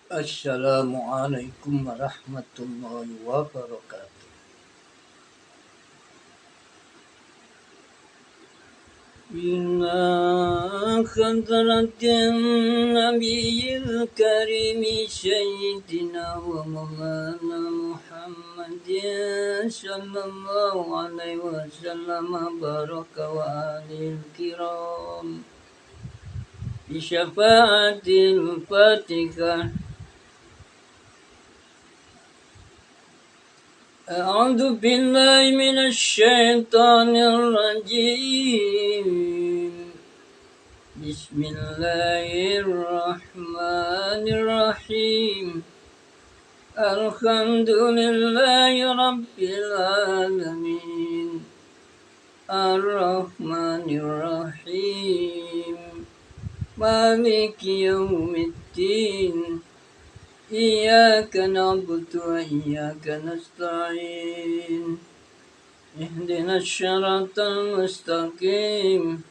Assalamualaikum warahmatullahi wabarakatuh. Bina khadratin Nabiyil Karim Sayyidina wa Maulana Muhammadin sallallahu alaihi wasallam baraka wa alil kiram bi syafaatil Fatihah. أعوذ بالله من الشيطان الرجيم. بسم الله الرحمن الرحيم. الحمد لله رب العالمين. الرحمن الرحيم. مالك يوم الدين. إياك نعبد وإياك نستعين. اهدنا الصراط المستقيم.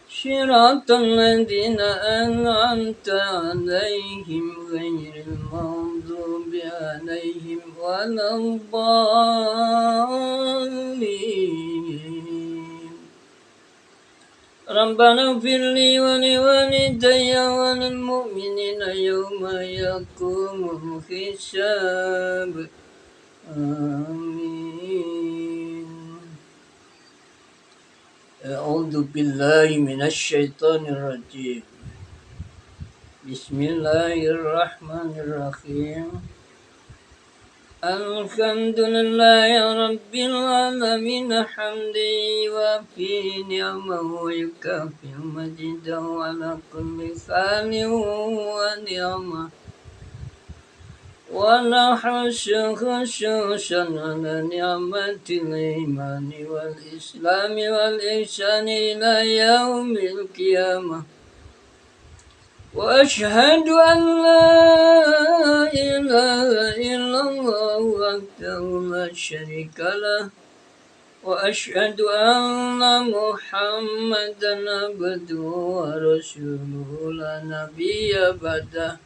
صراط الذين أنعمت عليهم غير المغضوب عليهم ولا الضالين. ربنا اغفر لي ولوالدي وللمؤمنين يوم يقوم الحساب. آمين. أعوذ بالله من الشيطان الرجيم. بسم الله الرحمن الرحيم. الحمد لله رب العالمين حمدا يوافي نعمه ويكافئ مجده على كل حال ونعمه ونحش خشوشا على نعمة الإيمان والإسلام والإحسان إلى يوم القيامة. وأشهد أن لا إله إلا الله وحده لا شريك له. وأشهد أن محمدا عبده ورسوله لا نبي بعده.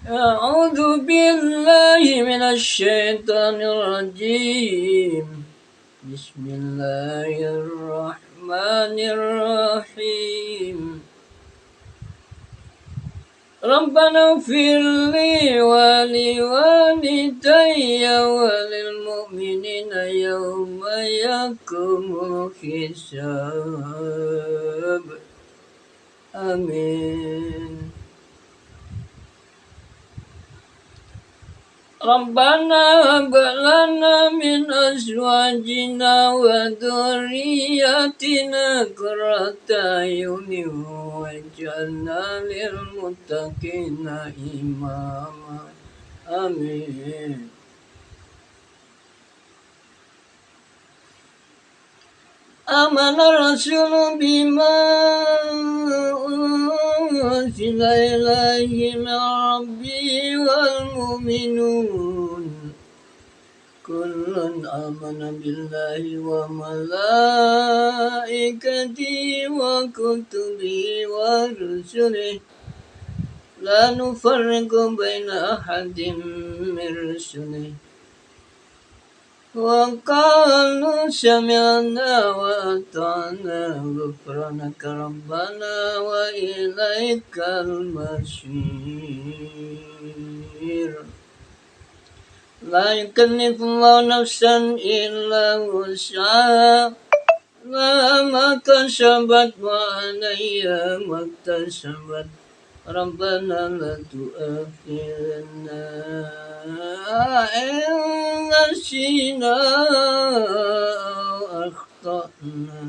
أعوذ بالله من الشيطان الرجيم. بسم الله الرحمن الرحيم. ربنا اغفر لي ولوالدي وللمؤمنين يوم يقوم الحساب. آمين. ربنا هب لنا من أزواجنا وذرياتنا قرة أعين واجعلنا للمتقين إماما. آمين. آمن الرسول بما أنزل إليه من ربه والمؤمنون كل آمن بالله وملائكته وكتبه ورسله لا نفرق بين أحد من رسله وقالوا سمعنا وأطعنا غفرانك ربنا وإليك المصير. لا يكلف الله نفسا إلا وسعها لها ما كسبت وعليها ما اكتسبت. ربنا لا تؤاخذنا إن نسينا أو أخطأنا.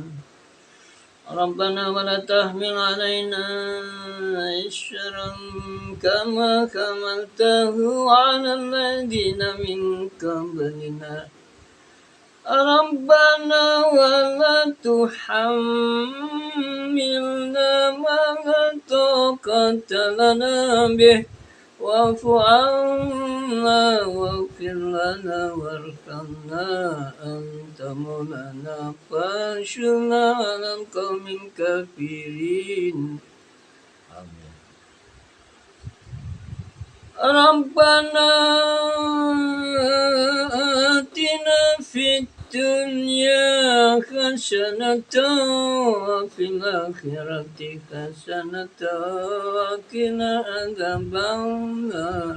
ربنا ولا تحمل علينا إصرا كما حملته على الذين من قبلنا. ربنا ولا تحملنا ما لا طاقة لنا به واعف عنا واغفر لنا وارحمنا أنت مولانا فانصرنا على القوم الكافرين. آمين. Rabbana atina fid dunya hasanatan wa fil akhirati hasanatan wa qina adzabannar.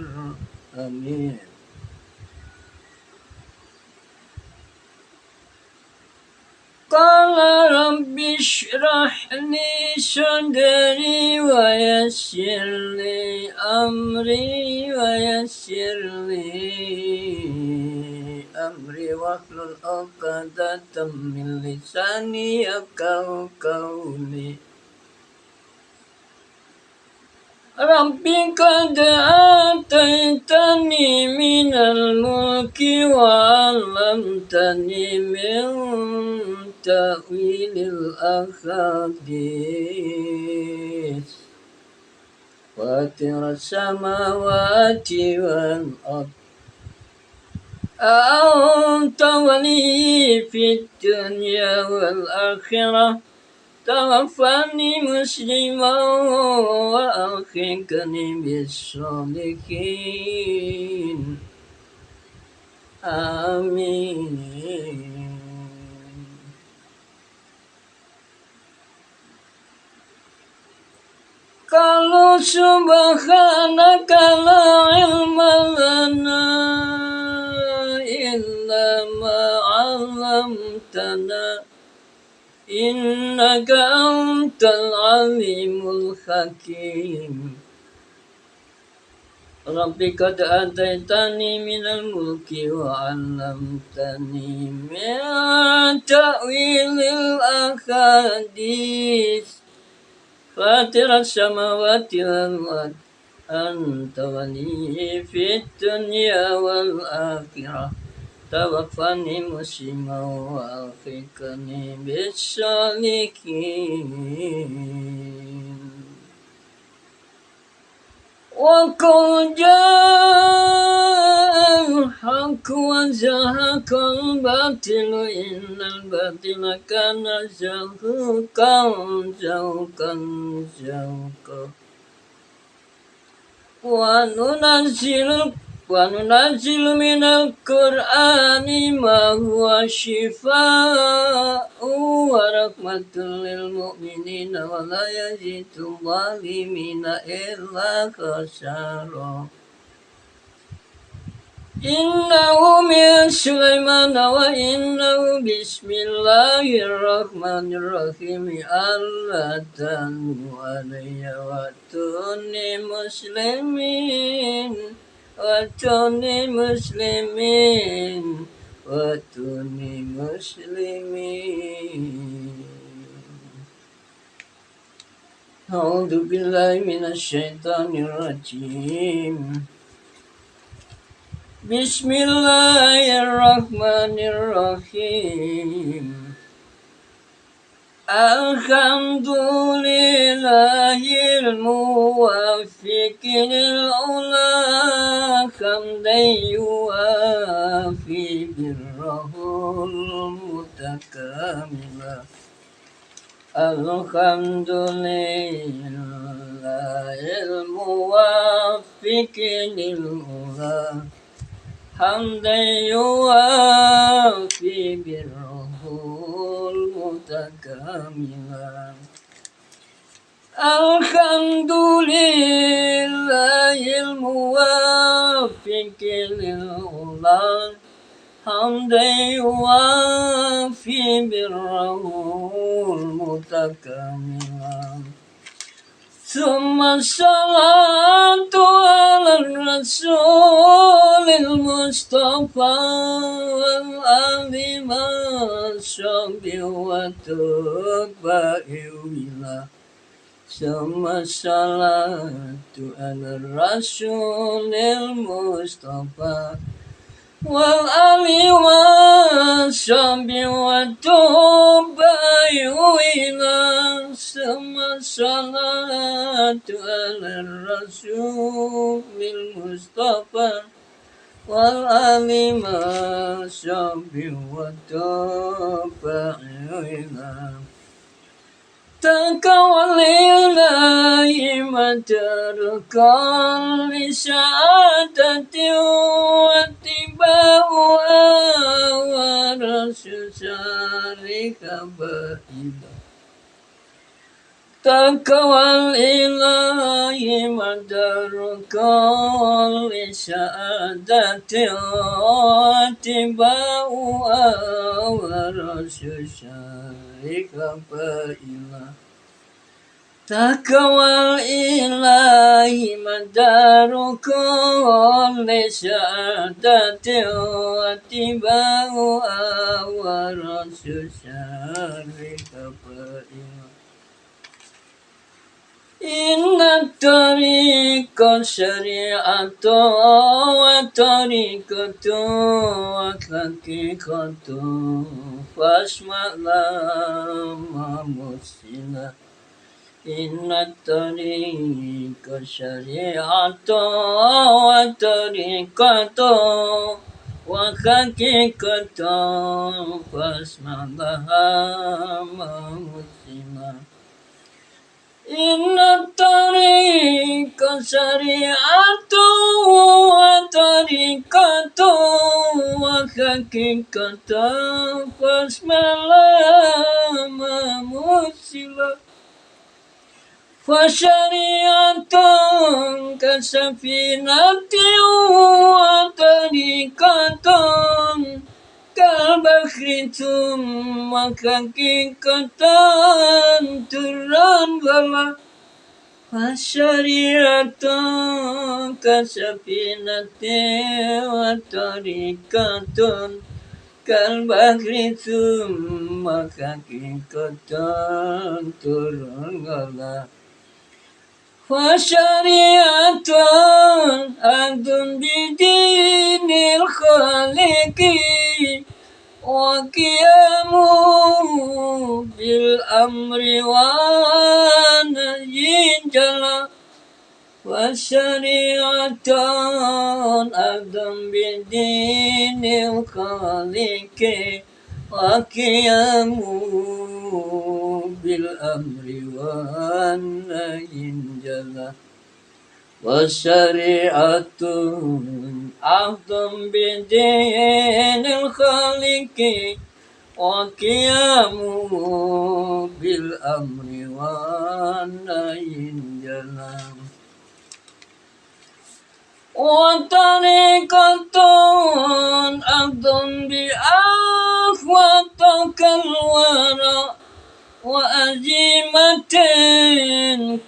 Amin. Qala rabbi shrah li sadri wa yassir li amri wa yassir li amri wahlul 'uqdatam min lisani yafqahu qawli. Rabbi qad ataitani minal mulki wa 'allamtani min ta'wilil ahadits. Fatiras samawati wal ard. Anta waliyyi fid dunya wal akhirah. Tawaffani musliman wa alhiqni bis sholihin. Amin. Qalu subhanaka la ilma lana illa ma 'allamtana innaka antal alimul hakim. Rabbi qad ataitani minal mulki wa 'allamtani min ta'wilil ahadits. Fatiras samawati wal ard. Anta waliyyi fid dunya wal akhirah. Tawaffani musliman wa alhiqni bis sholihin. Wa qul ja'al haqq wa zahaqal batilu innal batila kana zahuqan zahuqan zahuqa. Wa nunazzilu minal Qur'ani ma huwa shifaa'un wa rahmatun lil mu'minina wa la yazidul zalimina illa khasara. Innahu min Sulaiman wa innahu bismillahirrahmanirrahim. Allah ta'ala alayya wa tuni muslimin wa tuni muslimin wa tuni muslimin. A'udzu billahi minasy syaithanir rajim. Bismillahirrahmanirrahim. Alhamdulillahil muwaffiqil ula hamdan yuwafi birrahul mutakamila. Alhamdulillahil muwaffiqil ula hamdan yuwafi birrahul mutakamila. Alhamdulillahil muwaffiqil ula hamdan yuwafi birrahul mutakamila. Summa salatu ala rasulil mustafa wal ali masyabi wa tuba'iwila. Summa salatu ala rasulil mustafa wal ali masyabi wa tuba'iwila. Summa salatu ala rasulil mustafa wal ali masyabi wa tuba'iwila. تكون لله متركا لسعادة واتباعها ورسول ذلك بعيدا تقوى الإله مدركا لسعادة واتباعها ورسول ذلك بعيدا تقوى الإله مدار كل سعادة واتباعها ورسول ذلك بعيدا إن الطريق شريعة وطريقة وحقيقة فاسمع لما مرسلا إن الطريق شريعة وطريقة وحقيقة فاسمع لها ما مرسلا إن الطريق شريعة وطريقة وحقيقة فاسمع لها ما مرسلا فشريعة كسفينة وطريقة كالبحر ثم حقيقة ترنغلا فشريعة كسفينة وطريقة كالبحر ثم حقيقة ترنغلا فشريعة عهد بدين الخالق وقيام بالأمر والنهي جلا وشريعة عهد بدين الخالق وقيام بالأمر والنهي جلا والشريعة عهد بدين الخالق وقيام بالأمر والنهي جلا وطريقة عهد بأخوتك الورى وأزيمة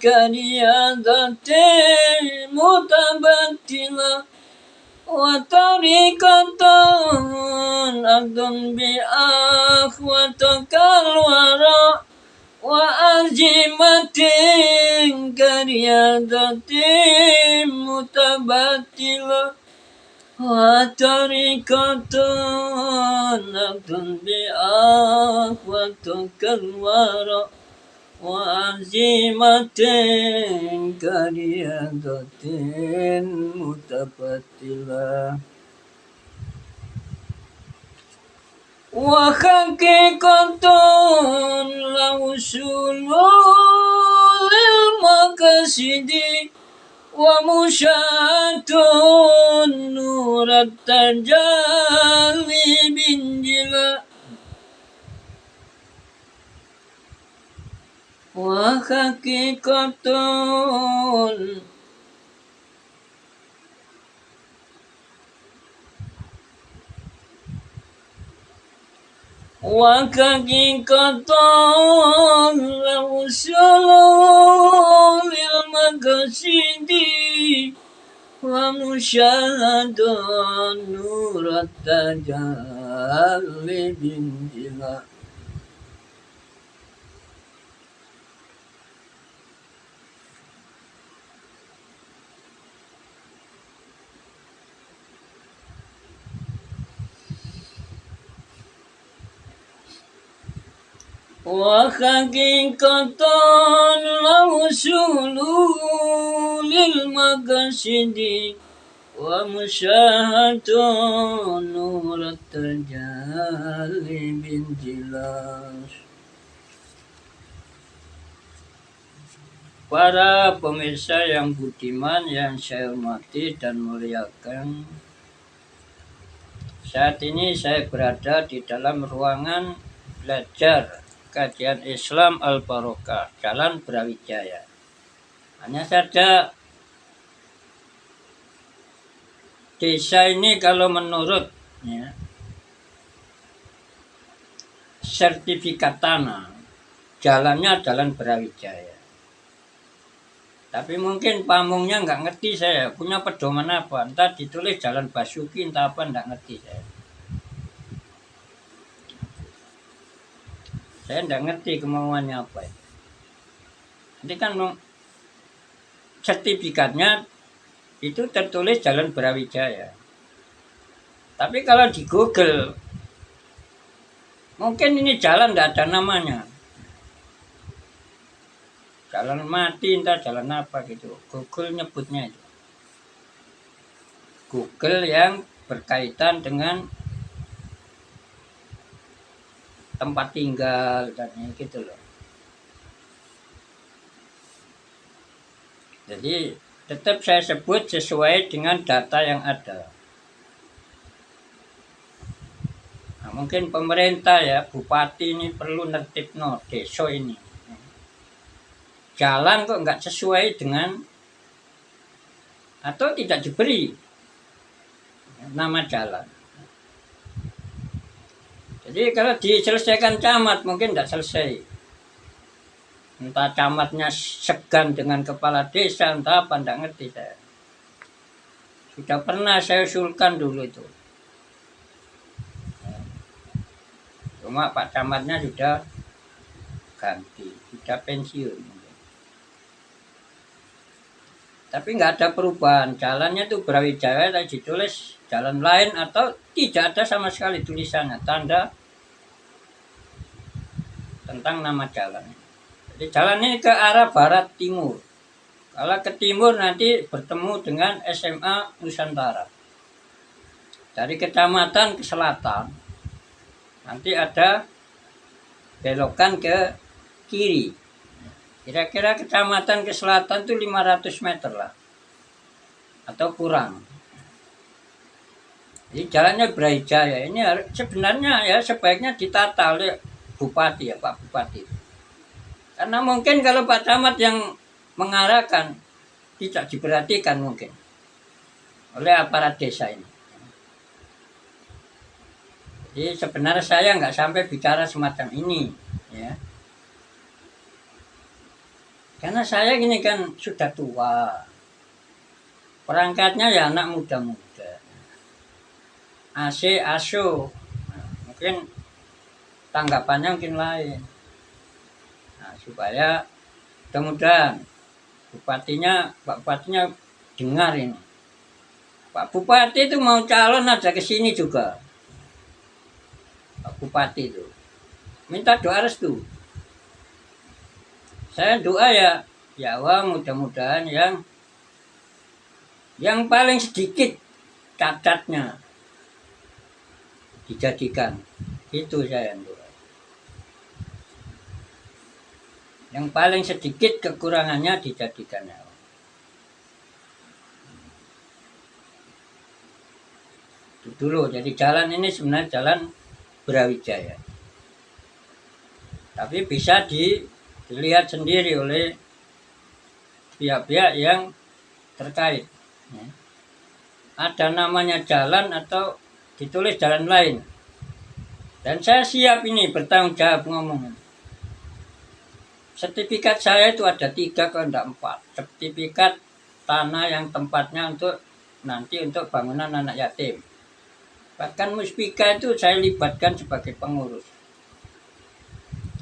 كريادة متبتلة وطريقة عهد بأخوتك الورى وأزيمة كريادة متبتلة وطريقة عهد بأخوتك الورى وعزيمة كريادة متفتلة وحقيقة لوصول المقاصد ومشاة نور التجلي بنجلا وحقيقة وحقيقة لوصول المقاصد ومشاهد نور التجلي بنجلا وحقيقة الوصول للمقاصد ومشاهدة نور التجلي بانجلاس Para pemirsa yang budiman yang saya hormati dan muliakan, saat ini saya berada di dalam ruangan belajar kajian Islam Al-Barokah, Jalan Brawijaya. Hanya saja desa ini kalau menurut sertifikat tanah, jalannya Jalan Brawijaya. Tapi mungkin pamungnya nggak ngerti saya, punya pedoman apa, entah ditulis Jalan Basuki, entah apa, nggak ngerti saya. Saya nggak ngerti kemauannya apa. Nanti kan sertifikatnya itu tertulis Jalan Brawijaya. Tapi kalau di Google, mungkin ini jalan nggak ada namanya. Jalan mati, entah jalan apa gitu. Google nyebutnya itu. Google yang berkaitan dengan tempat tinggal dan gitu loh. Jadi tetap saya sebut sesuai dengan data yang ada. Nah, mungkin pemerintah ya, bupati ini perlu nertibno desa ini. Jalan kok nggak sesuai dengan atau tidak diberi nama jalan. Jadi kalau diselesaikan camat mungkin tidak selesai. Entah camatnya segan dengan kepala desa, entah apa, tidak ngerti saya. Sudah pernah saya usulkan dulu itu. Cuma Pak Camatnya sudah ganti, sudah pensiun. Tapi nggak ada perubahan, jalannya itu Brawijaya, tadi ditulis jalan lain atau tidak ada sama sekali tulisannya, tanda tentang nama jalan. Jadi jalan ini ke arah barat timur. Kalau ke timur nanti bertemu dengan SMA Nusantara. Dari kecamatan ke selatan, nanti ada belokan ke kiri. Kira-kira kecamatan ke selatan itu 500 meter lah. Atau kurang. Jadi jalannya Brawijaya. Ini sebenarnya ya sebaiknya ditata oleh Bupati ya, Pak Bupati. Karena mungkin kalau Pak Camat yang mengarahkan tidak diperhatikan mungkin oleh aparat desa ini. Jadi sebenarnya saya nggak sampai bicara semacam ini, ya. Karena saya gini kan sudah tua, perangkatnya ya anak muda-muda, ASO, mungkin tanggapannya mungkin lain. Nah, supaya mudah-mudahan Pak Bupatinya dengar ini. Pak Bupati itu mau calon aja ke sini juga. Pak Bupati itu minta doa restu. Saya doa ya Allah mudah-mudahan yang paling sedikit cacatnya dijadikan. Itu saya doa. Yang paling sedikit kekurangannya dijadikan ya. Itu dulu. Jadi jalan ini sebenarnya jalan Brawijaya. Tapi bisa dilihat sendiri oleh pihak-pihak yang terkait. Ya. Ada namanya jalan atau ditulis jalan lain. Dan saya siap ini bertanggung jawab ngomong. Sertifikat saya itu ada 3 kalau tidak 4. Sertifikat tanah yang tempatnya untuk nanti untuk bangunan anak yatim. Bahkan Muspika itu saya libatkan sebagai pengurus.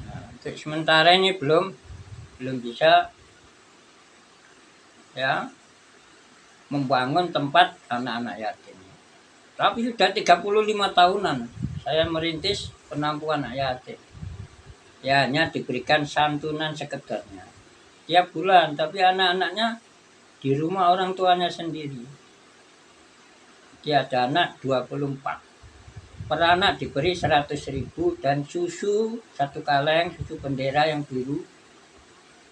Nah, untuk sementara ini belum bisa ya membangun tempat anak-anak yatim. Tapi sudah 35 tahunan saya merintis penampungan anak yatim. Ya hanya diberikan santunan sekedarnya tiap bulan, tapi anak-anaknya di rumah orang tuanya sendiri. Dia ada anak 24. Per anak diberi 100.000 dan susu 1 kaleng, susu bendera yang biru.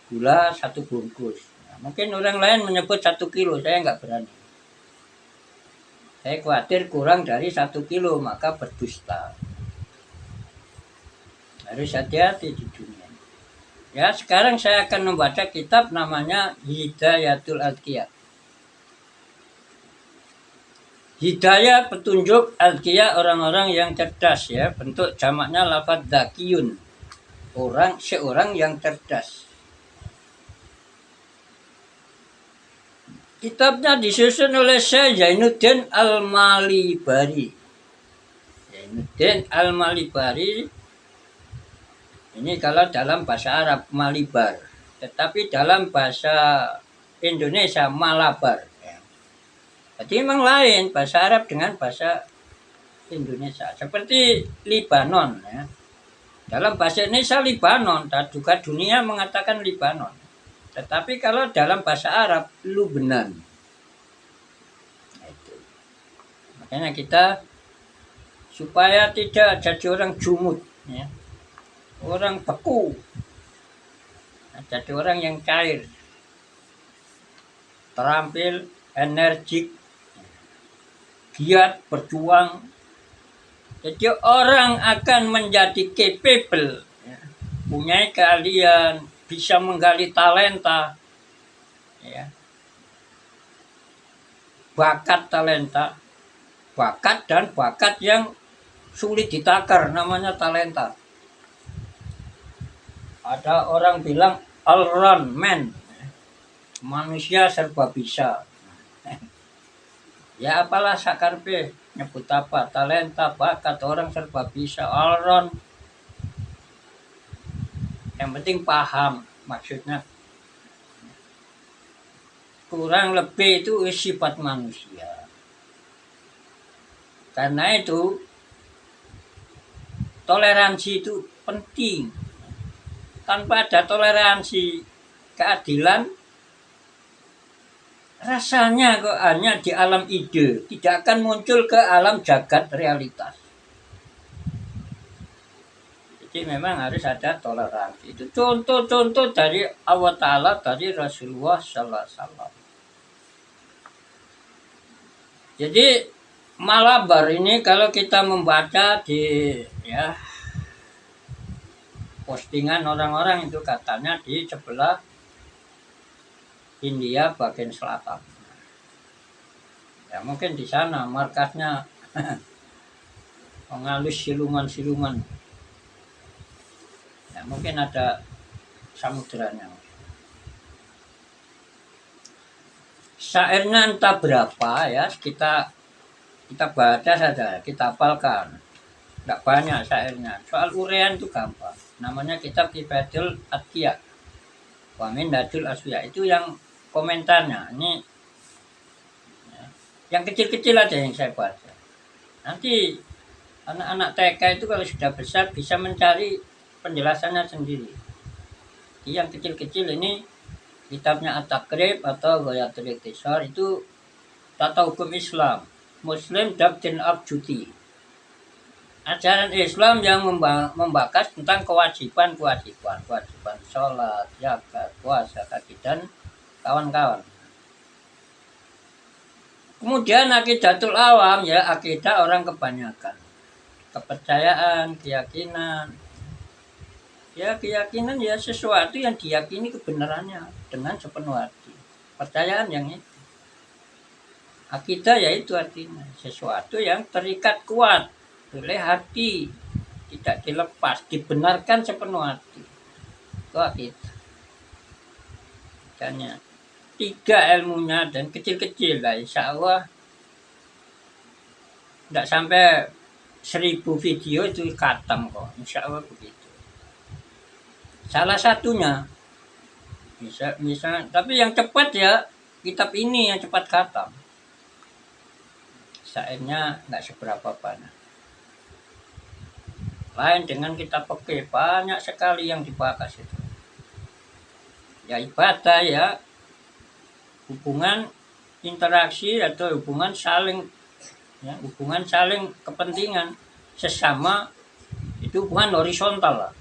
gula 1 bungkus. Nah, mungkin orang lain menyebut 1 kilo, saya nggak berani. Saya khawatir kurang dari 1 kilo, maka berdusta. Harus hati-hati di dunia. Ya, sekarang saya akan membaca kitab namanya Hidayatul Adqiyah. Hidayah, petunjuk, Adqiyah, orang-orang yang cerdas, ya. Bentuk jamaknya lafaz dzakiyun. Seorang yang cerdas. Kitabnya disusun oleh Syekh Zainuddin Al-Malibari. Zainuddin Al-Malibari ini kalau dalam bahasa Arab Malibar, tetapi dalam bahasa Indonesia Malabar. Ya. Jadi memang lain bahasa Arab dengan bahasa Indonesia. Seperti Libanon. Ya. Dalam bahasa Indonesia Libanon, dan juga dunia mengatakan Libanon. Tetapi kalau dalam bahasa Arab Lubnan. Itu. Makanya kita supaya tidak jadi orang jumud, ya. Orang beku, jadi orang yang cair, terampil, energik, giat, berjuang. Jadi orang akan menjadi capable, ya, punya keahlian, bisa menggali talenta, ya. Bakat talenta, bakat dan bakat yang sulit ditakar, namanya talenta. Ada orang bilang all-round man, manusia serba bisa. Ya apalah sakarpe, nyebut apa, talenta, bakat, orang serba bisa, all-round. Yang penting paham maksudnya. Kurang lebih itu sifat manusia. Karena itu toleransi itu penting. Tanpa ada toleransi, keadilan, rasanya kok hanya di alam ide, tidak akan muncul ke alam jagat realitas. Jadi memang harus ada toleransi. Itu contoh-contoh dari Allah Ta'ala, dari Rasulullah Sallallahu Alaihi Wasallam. Jadi Malabar ini kalau kita membaca di, ya, postingan orang-orang itu katanya di sebelah India bagian selatan. Ya mungkin di sana markasnya mengalus siluman-siluman. Ya mungkin ada samudranya. Syairnya entah berapa, ya, kita baca saja, kita hafalkan. Tidak banyak syairnya. Soal urean itu gampang. Namanya kitab Hidayatul Adqiyah. Wa min Hadul Asfiya. Itu yang komentarnya. Ini ya, yang kecil-kecil aja yang saya baca. Nanti anak-anak TK itu kalau sudah besar bisa mencari penjelasannya sendiri. Yang kecil-kecil ini kitabnya At-Taqrib atau Ghayatul Ikhtisar, itu tata hukum Islam. Muslim Dabtin Abjuti. Ajaran Islam yang membahas tentang kewajiban sholat, zakat, puasa, haji, dan kawan-kawan. Kemudian akidatul awam, ya, akidah orang kebanyakan. Kepercayaan, keyakinan. Ya, keyakinan ya sesuatu yang diyakini kebenarannya dengan sepenuh hati. Percayaan yang itu. Akidah yaitu artinya sesuatu yang terikat kuat oleh hati, tidak dilepas, dibenarkan sepenuh hati. Itu akidah. Makanya 3 ilmunya dan kecil-kecil lah, insya Allah tidak sampai 1000 video itu khatam kok, insya Allah begitu. Salah satunya bisa, tapi yang cepat ya kitab ini yang cepat khatam. Syairnya nggak seberapa banyak. Lain dengan kitab fikih, banyak sekali yang dibahas itu. Ya ibadah, ya, hubungan interaksi atau hubungan saling, ya, hubungan saling kepentingan sesama, itu hubungan horizontal lah.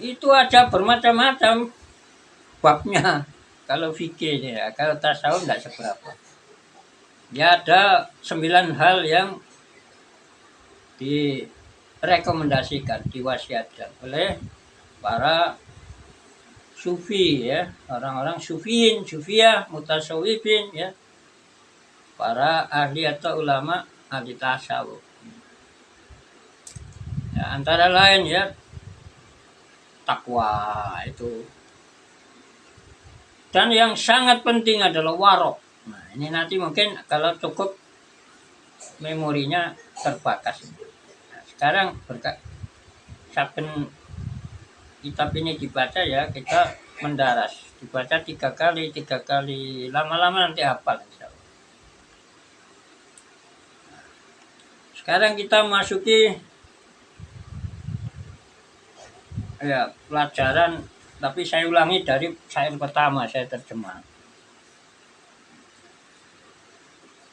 Itu ada bermacam-macam babnya. Kalau fikih ya, kalau tasawuf tidak seberapa. Ya ada 9 hal yang direkomendasikan, diwasiatkan oleh para sufi ya, orang-orang sufiin, sufiyah, mutasawwifin ya, para ahli atau ulama ahli tasawuf. Ya, antara lain ya takwa itu. Dan yang sangat penting adalah warok. Nah, ini nanti mungkin kalau cukup memorinya terbatas. Nah, sekarang saben kitab ini dibaca ya, kita mendaras. Dibaca 3 kali, lama-lama nanti hafal. Sekarang kita masuki ya pelajaran, tapi saya ulangi dari syair pertama saya terjemah.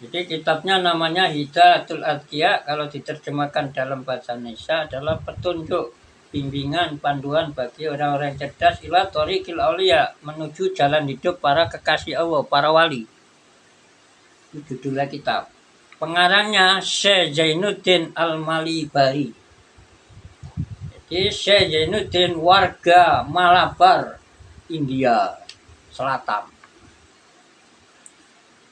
Jadi kitabnya namanya Hidayatul Adqiya, kalau diterjemahkan dalam bahasa Indonesia adalah petunjuk, bimbingan, panduan bagi orang-orang cerdas ila thoriqil auliya, menuju jalan hidup para kekasih Allah, para wali. Itu judulnya kitab. Pengarangnya Syekh Zainuddin Al-Malibari. Jadi Syekh Zainuddin warga Malabar, India Selatan.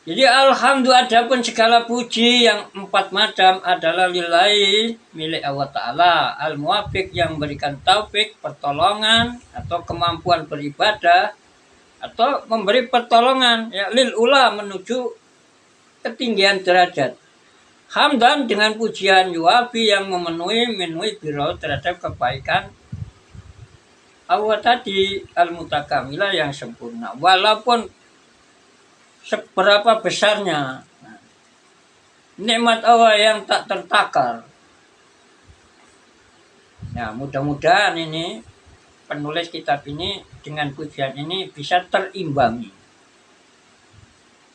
Jadi alhamdulillah, adapun segala puji yang 4 macam adalah lillahi, milik Allah Ta'ala, al-muwafiq, yang memberikan taufik, pertolongan atau kemampuan beribadah, atau memberi pertolongan ya, lil ula, menuju ketinggian derajat. Hamdan, dengan pujian, yuwafi, yang memenuhi biro terhadap kebaikan Allah tadi, al-mutakamilah, yang sempurna, walaupun seberapa besarnya nikmat Allah yang tak tertakar. Nah, mudah-mudahan ini penulis kitab ini dengan pujian ini bisa terimbangi,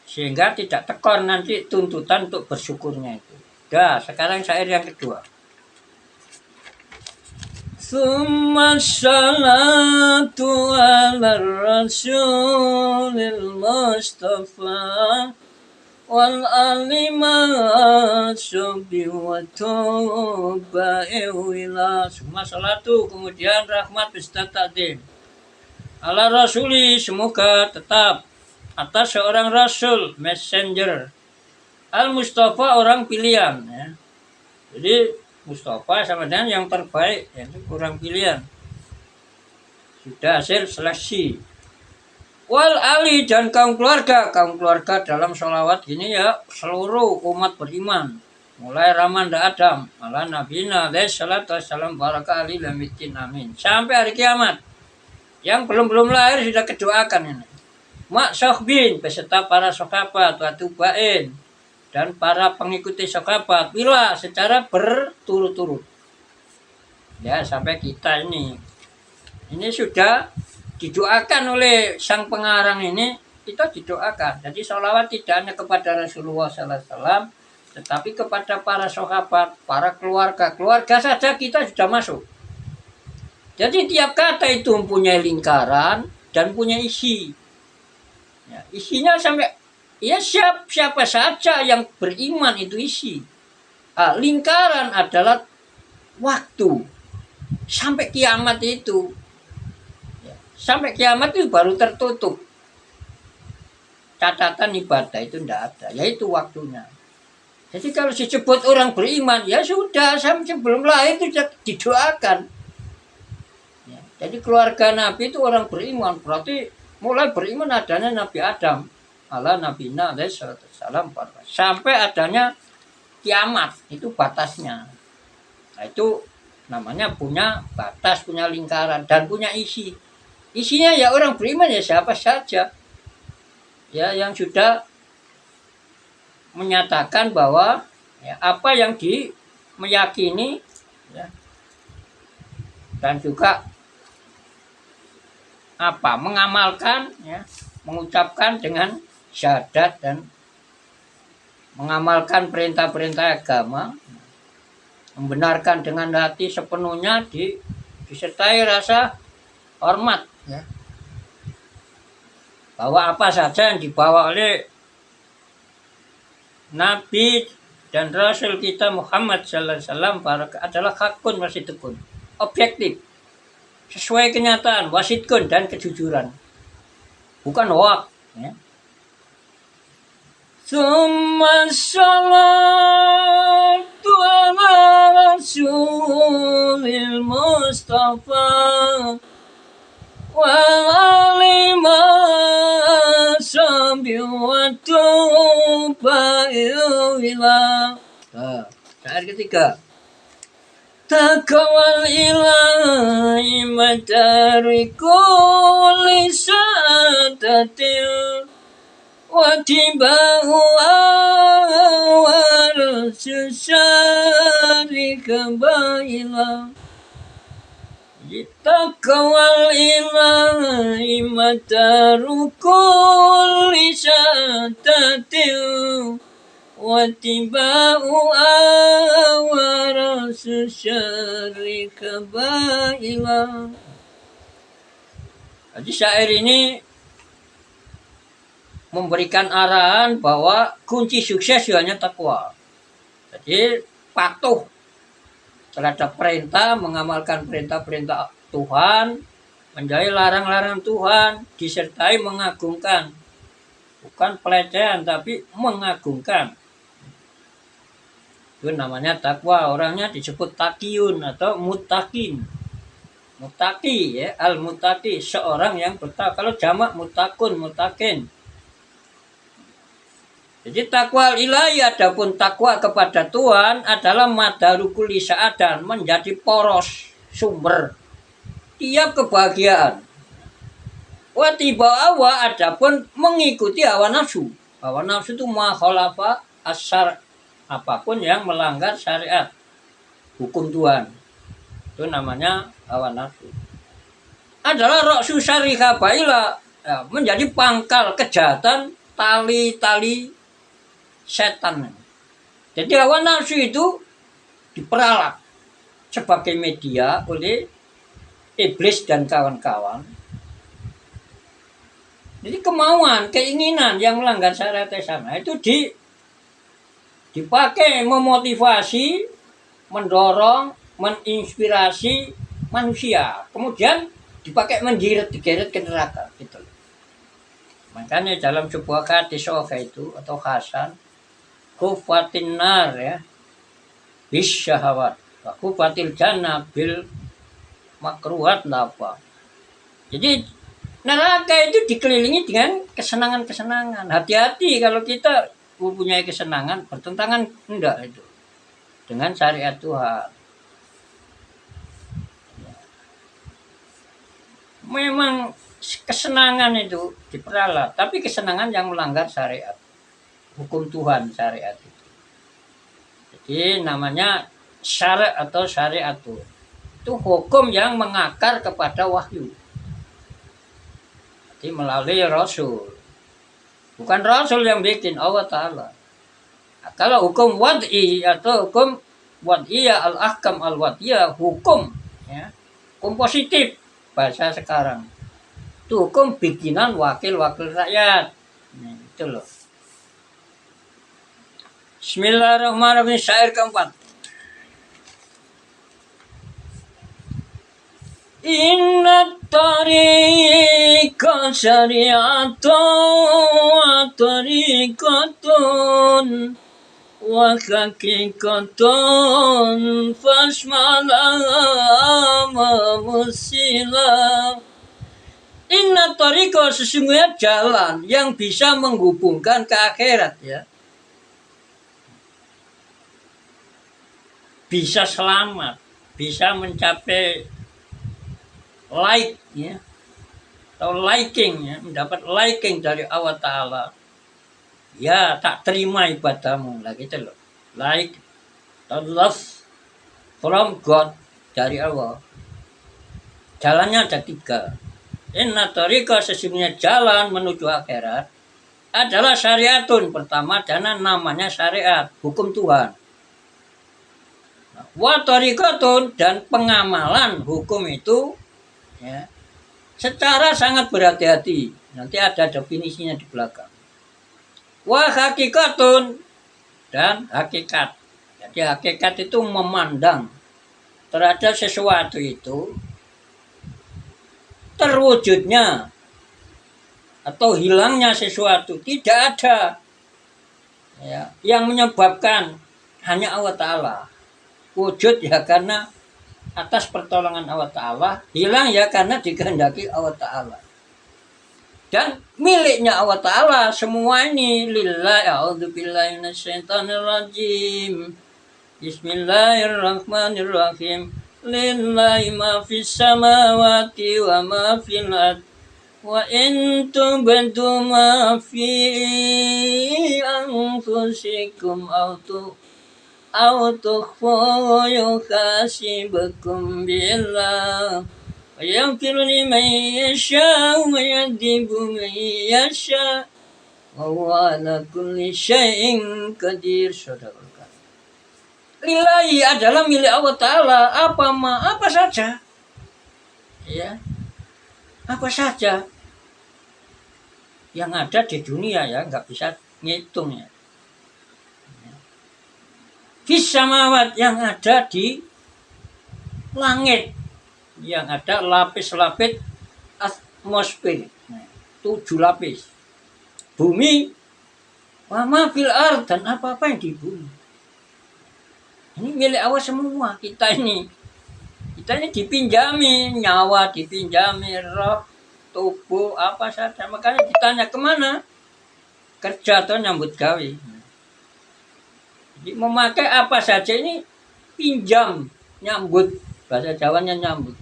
sehingga tidak tekor nanti tuntutan untuk bersyukurnya itu. Dah, sekarang syair yang kedua. Summa salatu ala rasulil mustafa wal alimat subi wa tuba'i wila. Summa salatu, kemudian rahmat beserta takdim, ala rasuli, semoga tetap atas seorang rasul, messenger, al-Mustafa, orang pilihan ya. Jadi Mustafa sama dengan yang terbaik, yaitu orang pilihan, sudah hasil seleksi. Wal ali, dan kaum keluarga dalam sholawat gini ya, seluruh umat beriman, mulai Ramanda Adam ala nabina alaihi salatu wassalam baraka ali lamitin amin, sampai hari kiamat. Yang belum lahir sudah kedoakan ini. Mak sohbin, beserta para sahabat, watubain, dan para pengikuti sahabat, bila secara berturut-turut ya, sampai kita ini sudah didoakan oleh sang pengarang ini, kita didoakan. Jadi sholawat tidak hanya kepada Rasulullah SAW, tetapi kepada para sahabat, para keluarga saja kita sudah masuk. Jadi tiap kata itu mempunyai lingkaran dan punya isi. Ya, isinya sampai ya siapa saja yang beriman itu isi. Lingkaran adalah waktu sampai kiamat itu. Ya, sampai kiamat itu baru tertutup. Catatan ibadah itu tidak ada, yaitu waktunya. Jadi kalau disebut orang beriman, ya sudah, sebelum lahir itu didoakan. Ya, jadi keluarga Nabi itu orang beriman, berarti mulai beriman adanya Nabi Adam ala nabina alaihi salatu wassalam sampai adanya kiamat, itu batasnya. Nah, itu namanya punya batas, punya lingkaran, dan punya isi. Isinya ya orang beriman, ya siapa saja ya yang sudah menyatakan bahwa ya, apa yang meyakini ya, dan juga mengamalkan ya, mengucapkan dengan syahadat dan mengamalkan perintah-perintah agama, membenarkan dengan hati sepenuhnya, disertai rasa hormat ya. bahwa apa saja yang dibawa oleh Nabi dan Rasul kita Muhammad sallallahu alaihi wasallam adalah hakun wasidkun, objektif, sesuai kenyataan, wasidkun dan kejujuran, bukan hoak. Ya. Summa salatu ala rasulil mustafa wa lima sambil waktu ba'ilah. Syair ketiga. Takawal ilahi madari kulli sadatil wa tiba'u awal susari kabailah. Takawal ilahi madaru kulli sadatil wa tiba'u awal susari kabailah. Jadi syair ini memberikan arahan bahwa kunci sukses hanya takwa. Jadi patuh terhadap perintah, mengamalkan perintah-perintah Tuhan, menjauhi larang-larang Tuhan, disertai mengagungkan. Bukan pelecehan, tapi mengagungkan. Itu namanya takwa. Orangnya disebut takiyun atau mutakin. Mutaki ya, al-mutaki, seorang yang bertakwa. Kalau jamak mutakun, mutakin. Jadi takwa ilahi, adapun takwa kepada Tuhan adalah madarukul sa'adan, menjadi poros sumber tiap kebahagiaan. Wa tibawa, adapun mengikuti hawa nafsu. Hawa nafsu itu ma khalafa asyar, apapun yang melanggar syariat, hukum Tuhan. Itu namanya hawa nafsu. Adalah ra'su syarika baila, ya, menjadi pangkal kejahatan, tali-tali setan. Jadi hawa nafsu itu diperalat sebagai media oleh iblis dan kawan-kawan. Jadi kemauan, keinginan yang melanggar syariat sana itu dipakai memotivasi, mendorong, menginspirasi manusia. Kemudian dipakai digeret ke neraka gitu. Makanya dalam sebuah hadis itu atau hasan, kufatin nar ya bis syahwat, kufatil jannah bil makruhat apa. Jadi neraka itu dikelilingi dengan kesenangan-kesenangan. Hati-hati kalau kita mempunyai kesenangan bertentangan enggak itu dengan syariat Tuhan. Memang kesenangan itu diperalat, tapi kesenangan yang melanggar syariat, hukum Tuhan syariat itu. Jadi namanya syariat atau syariat itu hukum yang mengakar kepada wahyu. Jadi melalui Rasul. Bukan Rasul yang bikin, Allah Ta'ala. Nah, kalau hukum wad'i atau hukum wad'iyah al-ahkam al-wad'iyah, hukum ya, hukum positif bahasa sekarang. Itu hukum bikinan wakil-wakil rakyat. Nah, itu loh. Bismillahirrahmanirrahim. Syair keempat. Inna tariqa syari'atun wa tariqatun wa haqiqatun fasmalaha musila. Inna tariqa, sesungguhnya jalan yang bisa menghubungkan ke akhirat ya. Bisa selamat, bisa mencapai like ya, atau liking ya, mendapat liking dari Allah Ta'ala. Ya, tak terima ibadahmu lah gitu loh. Like atau love from God, dari Allah. Jalannya ada 3. Inna tariqa, sesungguhnya jalan menuju akhirat adalah syariatun. Pertama adalah namanya syariat, hukum Tuhan. Wa tariqatun, dan pengamalan hukum itu ya, secara sangat berhati-hati. Nanti ada definisinya di belakang. Wa hakikatun, dan hakikat. Jadi hakikat itu memandang terhadap sesuatu itu terwujudnya atau hilangnya sesuatu tidak ada ya, yang menyebabkan hanya Allah Ta'ala. Wujud ya karena atas pertolongan Allah Ta'ala, hilang ya karena dikehendaki Allah Ta'ala. Dan miliknya Allah Ta'ala semua ini. Lillahi a'udzubillahi minasyaitonirrajim. Bismillahirrahmanirrahim. Lillahi ma fis samawati wa ma fil ard. Wa in tubdu ma fi anfusikum aw tukhfu yuhasibukum billah. ويغفر لمن يشاء ويعذب من يشاء وهو على كل شيء قدير. Lillahi adalah milik Allah Ta'ala apa saja ya, apa saja yang ada di dunia ya, nggak bisa ngitung ya. Fis samawat, yang ada di langit, yang ada lapis-lapis atmosfer, 7 lapis. Bumi, wama fil ard, dan apa-apa yang di bumi. Ini milik Allah semua. Kita ini dipinjami, nyawa dipinjami, roh, tubuh, apa saja. Makanya ditanya kemana? Kerja atau nyambut gawe. Jadi memakai apa saja ini pinjam, nyambut. Bahasa Jawanya nyambut.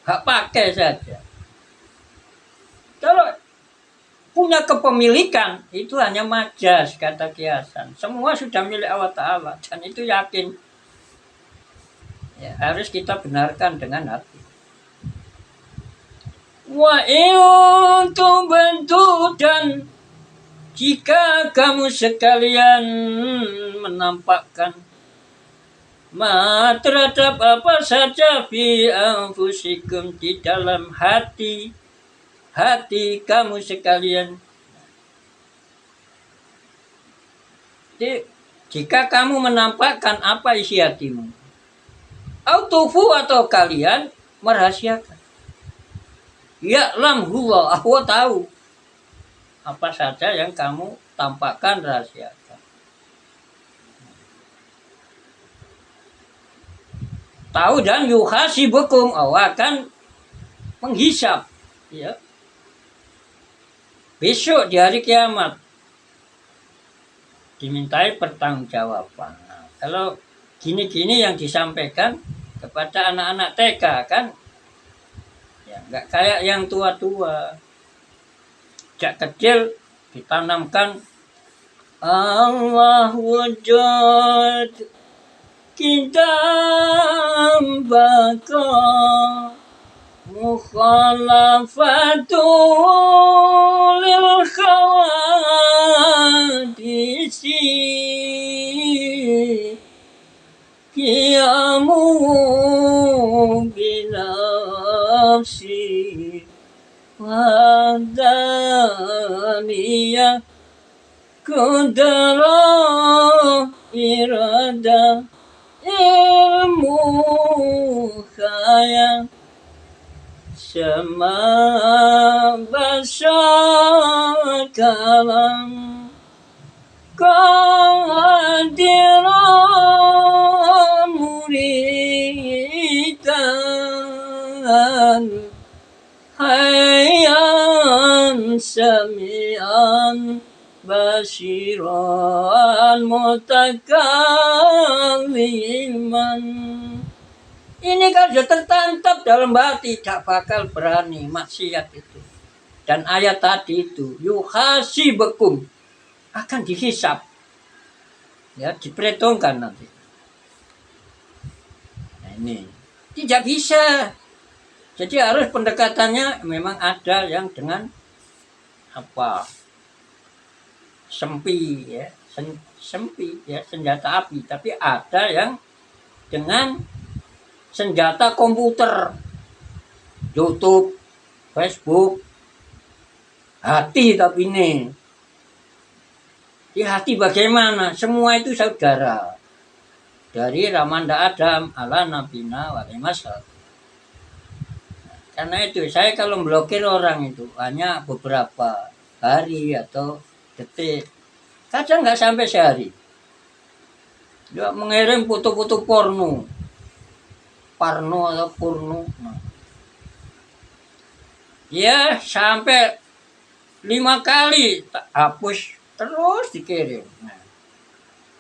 Hak pakai saja. Kalau punya kepemilikan itu hanya majas, kata kiasan. Semua sudah milik Allah Ta'ala, dan itu yakin ya, harus kita benarkan dengan hati. Wa in tubdu, dan jika kamu sekalian menampakkan terhadap apa saja fi anfusikum, di dalam hati kamu sekalian. Jadi, jika kamu menampakkan apa isi hatimu, autufu, atau kalian merahasiakan, ya'lam huwa, Allah tahu apa saja yang kamu tampakkan, rahasiakan. Tahu, dan yuhasibukum, Allah akan menghisap ya, besok di hari kiamat dimintai pertanggungjawaban. Nah, kalau gini-gini yang disampaikan kepada anak-anak TK kan ya, nggak kayak yang tua-tua. Sejak kecil ditanamkan Allah wujud kita baka mukhalafatu lil khawadisi qiyamu binafsi wadaniyah kudara irada ilmu khayal sama basar kalam kehadiran muridan hayyan sami'an basiran mutakalliman. Ini kan sudah tertantap dalam hati, tidak bakal berani maksiat itu. Dan ayat tadi itu, yuhasibukum, akan dihisap. Ya, diperhitungkan nanti. Nah, ini tidak bisa. Jadi harus pendekatannya memang ada yang dengan apa? Sempi ya, sempi ya, senjata api, tapi ada yang dengan senjata komputer, YouTube, Facebook, hati tapi ini. Di hati bagaimana? Semua itu saudara. Dari Ramanda Adam ala Nabina Walimasal. Karena itu saya kalau blokir orang itu hanya beberapa hari atau detik. Kadang nggak sampai sehari. Dia mengirim foto-foto porno. Parno atau porno. Nah. Ya sampai 5 kali tak hapus terus dikirim.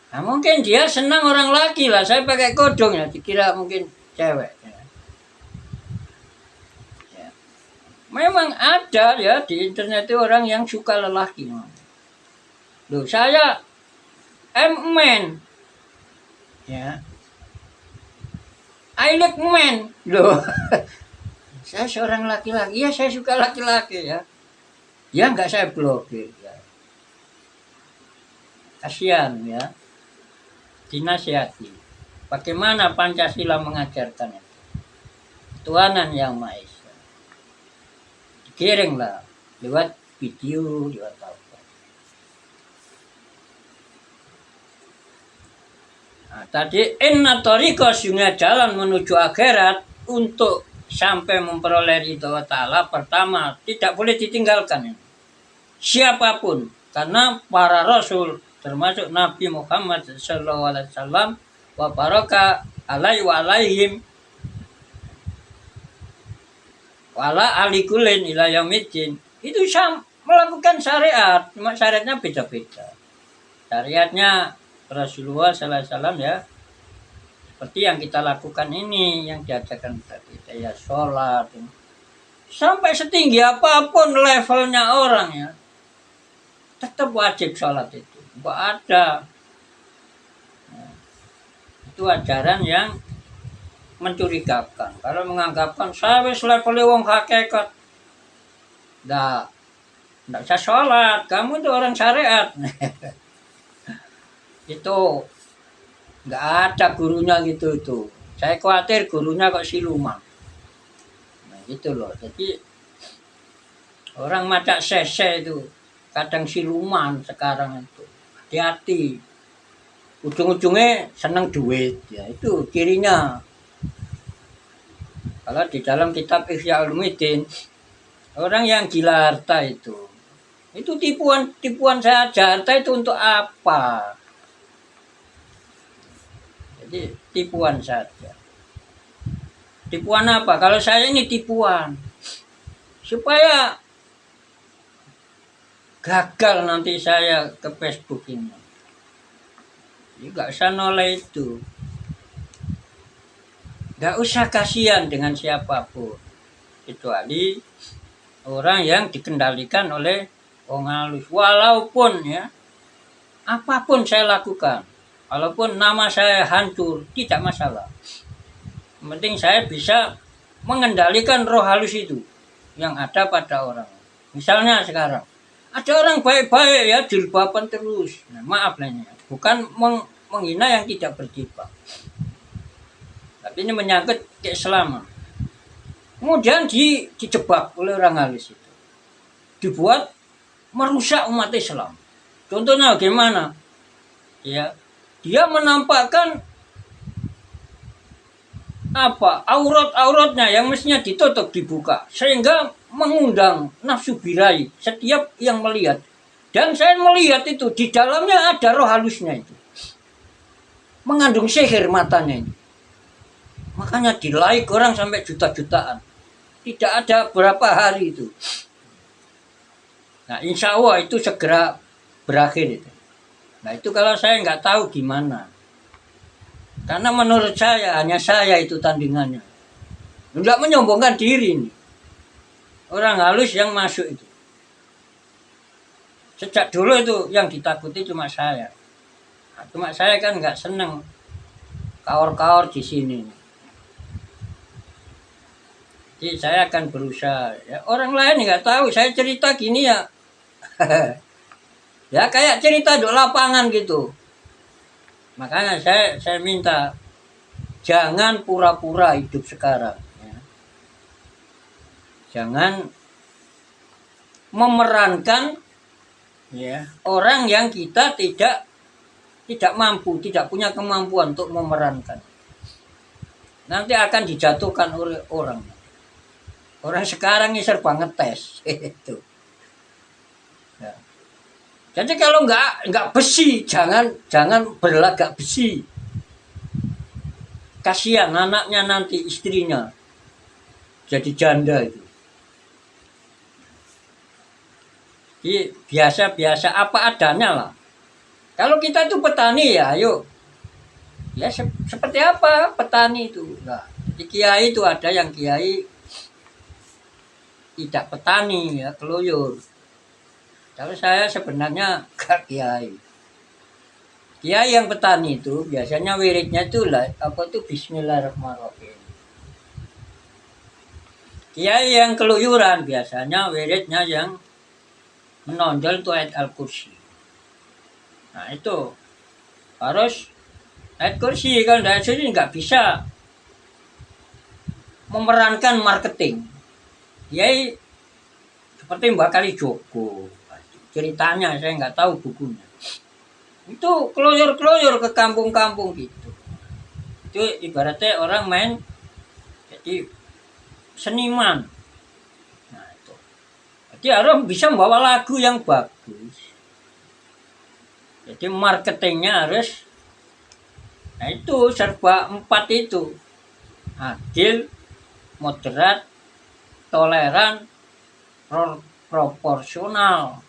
Nah, mungkin dia senang orang laki lah. Saya pakai kodong ya, dikira mungkin cewek. Ya. Memang ada ya di internet itu orang yang suka lelaki. Loh, saya man. Ya. I like man. Loh. Saya seorang laki-laki. Ya saya suka laki-laki ya. Ya nggak saya blokir ya. Kasihan ya. Dinasihati. Bagaimana Pancasila mengajarkan itu? Tuhanan yang Maha Esa. Dikirimlah lewat video, lewat apa. Nah, tadi inna thariqa sungguh jalan menuju akhirat untuk sampai memperoleh ridho ta'ala pertama tidak boleh ditinggalkan. Siapapun, karena para rasul termasuk Nabi Muhammad SAW wa baraka alaihi wa alaihim wala alikulin ila yaumiddin itu melakukan syariat, cuma syariatnya beda-beda. Syariatnya Rasulullah SAW ya seperti yang kita lakukan ini, yang diajarkan tadi ya sholat sampai setinggi apapun levelnya orang ya tetap wajib sholat itu. Nggak ada. Nah, itu ajaran yang mencurigakan. Kalau menganggapkan saya wis level wong hakikat, nggak bisa sholat. Kamu itu orang syariat. Itu nggak ada gurunya gitu itu. Saya khawatir gurunya kok siluman. Nah gitu loh. Jadi orang macam sese itu kadang siluman sekarang itu. Hati-hati. Ujung-ujungnya senang duit ya itu cirinya. Kalau di dalam kitab Ihya Ulumuddin orang yang gila harta itu tipuan saja. Harta itu untuk apa? Jadi tipuan saja. Tipuan apa? Kalau saya ini tipuan supaya gagal nanti saya ke Facebook ini. Jadi gak usah noleh itu. Gak usah kasihan dengan siapapun. Kecuali orang yang dikendalikan oleh orang halus. Walaupun ya, apapun saya lakukan. Walaupun nama saya hancur, tidak masalah. Yang penting saya bisa mengendalikan roh halus itu yang ada pada orang. Misalnya sekarang, ada orang baik-baik ya jilbaban terus. Nah, maaf lah ini, bukan menghina yang tidak berjilbab. Tapi ini menyangkut keislaman. Kemudian dijebak oleh orang halus itu. Dibuat merusak umat Islam. Contohnya bagaimana? Ya, dia menampakkan aurat-auratnya yang mestinya ditutup dibuka sehingga mengundang nafsu birahi setiap yang melihat. Dan saya melihat itu di dalamnya ada roh halusnya itu. Mengandung sihir matanya ini. Makanya di like orang sampai juta-jutaan. Tidak ada berapa hari itu. Nah insya Allah itu segera berakhir itu. Nah itu kalau saya nggak tahu gimana. Karena menurut saya hanya saya itu tandingannya. Tidak menyombongkan diri nih. Orang halus yang masuk itu. Sejak dulu itu yang ditakuti cuma saya. Nah, cuma saya kan nggak seneng kaor-kaor di sini. Jadi saya akan berusaha. Ya, orang lain nggak tahu. Saya cerita gini ya. Ya kayak cerita di lapangan gitu. Makanya saya minta jangan pura-pura hidup sekarang. Ya. Jangan memerankan ya orang yang kita tidak mampu, tidak punya kemampuan untuk memerankan. Nanti akan dijatuhkan oleh orang. Orang sekarang ini serba ngetes itu. Ya. Jadi kalau nggak besi, jangan berlagak besi. Kasihan anaknya nanti, istrinya jadi janda itu. Jadi biasa-biasa apa adanya lah. Kalau kita itu petani ya, ayo. Ya seperti apa petani itu. Nah, di kiai itu ada yang kiai tidak petani ya, keluyur. Kalau saya sebenarnya gak kiai. Kiai yang petani itu biasanya wiridnya itu lah apa itu Bismillahirrahmanirrahim. Kiai yang keluyuran biasanya wiridnya yang menonjol itu ayat Al-Kursi. Nah itu harus ayat kursi. Kalau dari sini nggak bisa memerankan marketing. Kiai seperti Mbak Kalijogo. Ceritanya saya nggak tahu bukunya. Itu keluyur-keluyur ke kampung-kampung gitu. Itu ibaratnya orang main jadi seniman. Nah itu. Jadi harus bisa membawa lagu yang bagus. Jadi marketingnya harus, nah itu serba 4 itu. Adil, moderat, toleran, proporsional.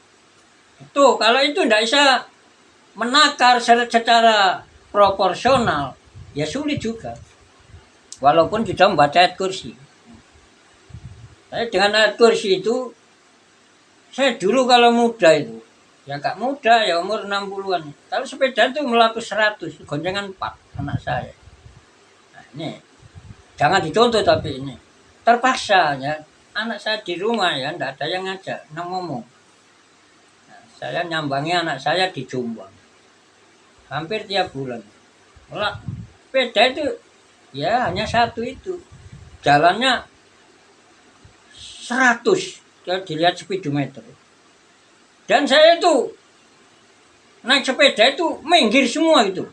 Itu kalau itu tidak bisa menakar secara proporsional, ya sulit juga. Walaupun sudah membaca ayat kursi. Tapi dengan ayat kursi itu, saya dulu kalau muda itu, ya gak muda ya umur 60-an. Kalau sepeda itu melaku 100, goncengan 4 anak saya. Nah ini, jangan dicontoh tapi ini. Terpaksa ya, anak saya di rumah ya, tidak ada yang ngajak, ngomong. Saya nyambangi anak saya di Jombang. Hampir tiap bulan. Malah sepeda itu ya hanya 1 itu. Jalannya 100 kalau dilihat speedometer. Dan saya itu naik sepeda itu minggir semua itu.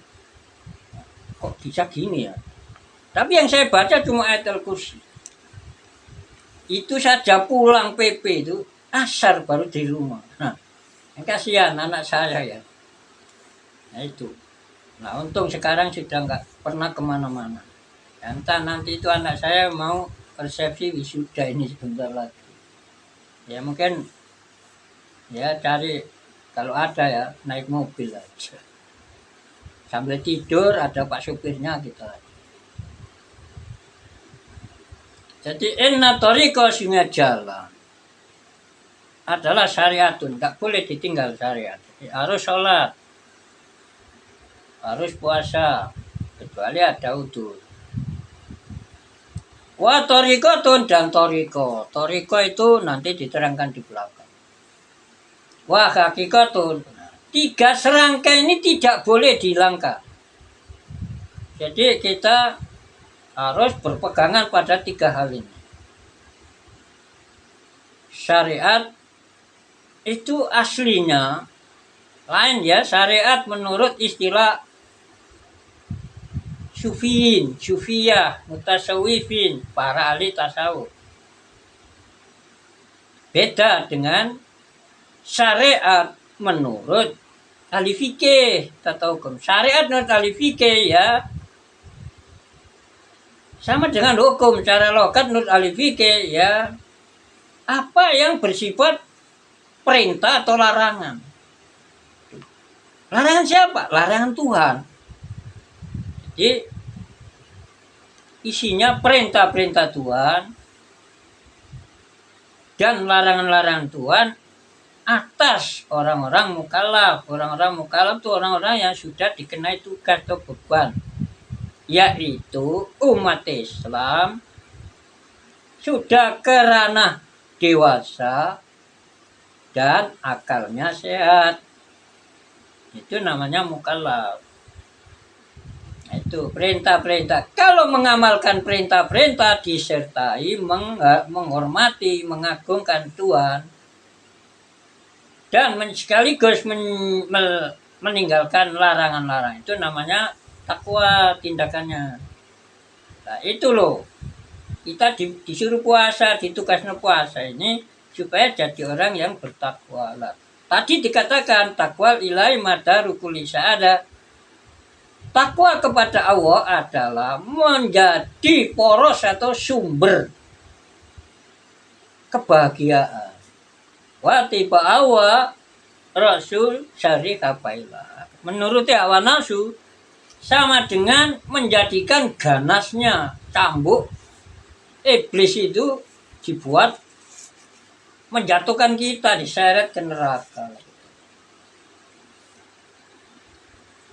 Kok bisa gini ya? Tapi yang saya baca cuma ayat Al-Kursi. Itu saja pulang PP itu asar baru di rumah. Nah, kasihan anak saya ya. Nah itu. Nah untung sekarang sudah nggak pernah kemana-mana. Entah nanti itu anak saya mau resepsi wisuda ini sebentar lagi. Ya mungkin ya cari kalau ada ya naik mobil aja. Sambil tidur ada pak supirnya kita. Jadi inna thariqa sungai jalan adalah syariatun, nggak boleh ditinggal syariat. Jadi, harus sholat, harus puasa, kecuali ada udzur. Wa thariqatun dan thariqa. Thariqa itu nanti diterangkan di belakang. Wa hakikatun. 3 serangkai ini tidak boleh dihilangkan. Jadi kita harus berpegangan pada 3 hal ini. Syariat itu aslinya lain ya, syariat menurut istilah sufiyin, sufiyah, mutasawwifin, para ahli tasawuf. Beda dengan syariat menurut ahli fikih atau hukum. Syariat menurut ahli fikih ya sama dengan hukum secara logat menurut ahli fikih ya apa yang bersifat perintah atau larangan. Larangan siapa? Larangan Tuhan. Jadi isinya perintah-perintah Tuhan dan larangan-larangan Tuhan atas orang-orang mukallaf. Orang-orang mukallaf itu orang-orang yang sudah dikenai tugas atau beban, yaitu umat Islam sudah kerana dewasa dan akalnya sehat. Itu namanya mukallaf. Itu perintah-perintah. Kalau mengamalkan perintah-perintah disertai menghormati, mengagungkan Tuhan, dan sekaligus meninggalkan larangan-larangan. Itu namanya takwa tindakannya. Nah itu loh, kita disuruh puasa, ditugasnya puasa ini supaya jadi orang yang bertakwa lah. Tadi dikatakan takwa ilai madarukul ada. Takwa kepada Allah adalah menjadi poros atau sumber kebahagiaan. Wa tiba awa rasul syari kapailah. Menuruti hawa nafsu sama dengan menjadikan ganasnya cambuk iblis itu dibuat menjatuhkan kita, diseret ke neraka.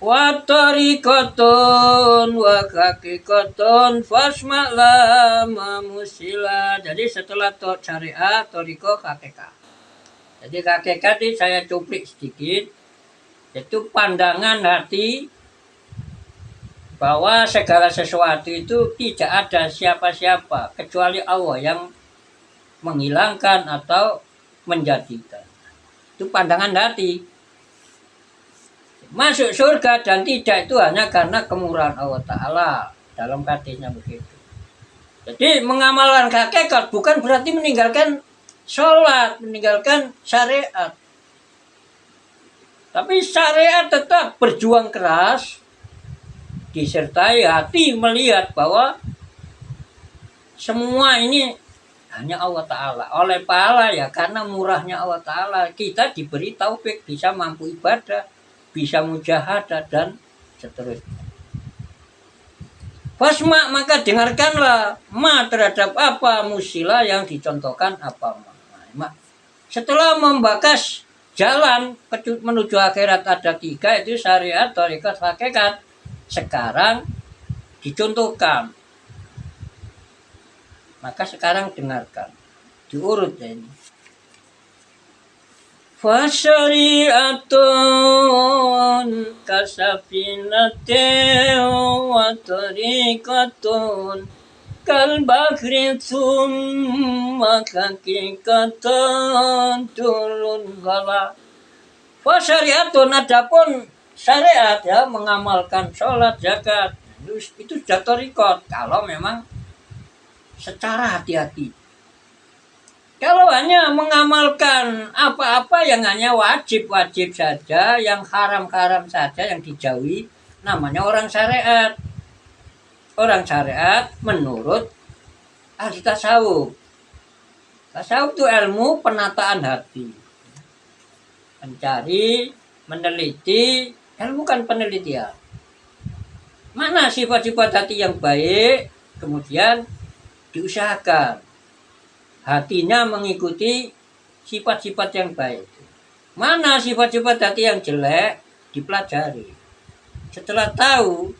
Wa tariqatun wa hakikatun fasma'lama musila. Jadi setelah syariat, tariqah, hakikat. Jadi hakikat ini saya cuplik sedikit, yaitu pandangan hati bahwa segala sesuatu itu tidak ada siapa-siapa kecuali Allah yang menghilangkan atau menjadikan. Itu pandangan hati. Masuk surga dan tidak itu hanya karena kemurahan Allah Ta'ala. Dalam hadisnya begitu. Jadi mengamalkan hakikat bukan berarti meninggalkan sholat, meninggalkan syariat. Tapi syariat tetap berjuang keras, disertai hati melihat bahwa semua ini hanya Allah Ta'ala. Oleh pahala ya karena murahnya Allah Ta'ala. Kita diberi taufik bisa mampu ibadah, bisa mujahadah dan seterusnya. Fasma maka dengarkanlah ma terhadap apa musila yang dicontohkan apa ma. Setelah membakas jalan menuju akhirat ada 3 itu syariat, thariqat, hakikat. Sekarang dicontohkan. Maka sekarang dengarkan. Diurut ya ini. Fasyari'atun kasafinatin wa tariqatun kal bakri thumma hakikatan turun ghala. Fasyari'atun adapun syariat ya mengamalkan sholat, zakat itu sudah tariqat kalau memang secara hati-hati. Kalau hanya mengamalkan apa-apa yang hanya wajib-wajib saja, yang haram-haram saja, yang dijauhi, namanya orang syariat. Orang syariat menurut ahli tasawuf. Tasawuf itu ilmu penataan hati. Mencari, meneliti, ilmu kan penelitian. Mana sifat-sifat hati yang baik, kemudian diusahakan. Hatinya mengikuti sifat-sifat yang baik. Mana sifat-sifat hati yang jelek dipelajari. Setelah tahu,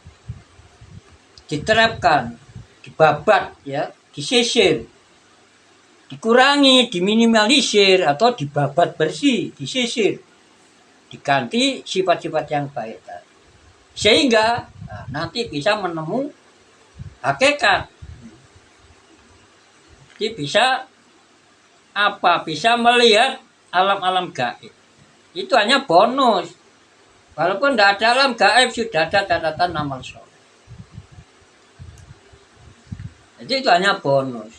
diterapkan, dibabat, ya, disisir, dikurangi, diminimalisir atau dibabat bersih, disisir, diganti sifat-sifat yang baik. Sehingga nanti bisa menemukan hakikat. Jadi bisa bisa melihat alam-alam gaib. Itu hanya bonus. Walaupun tidak ada alam gaib, sudah ada catatan amal soleh. Jadi itu hanya bonus.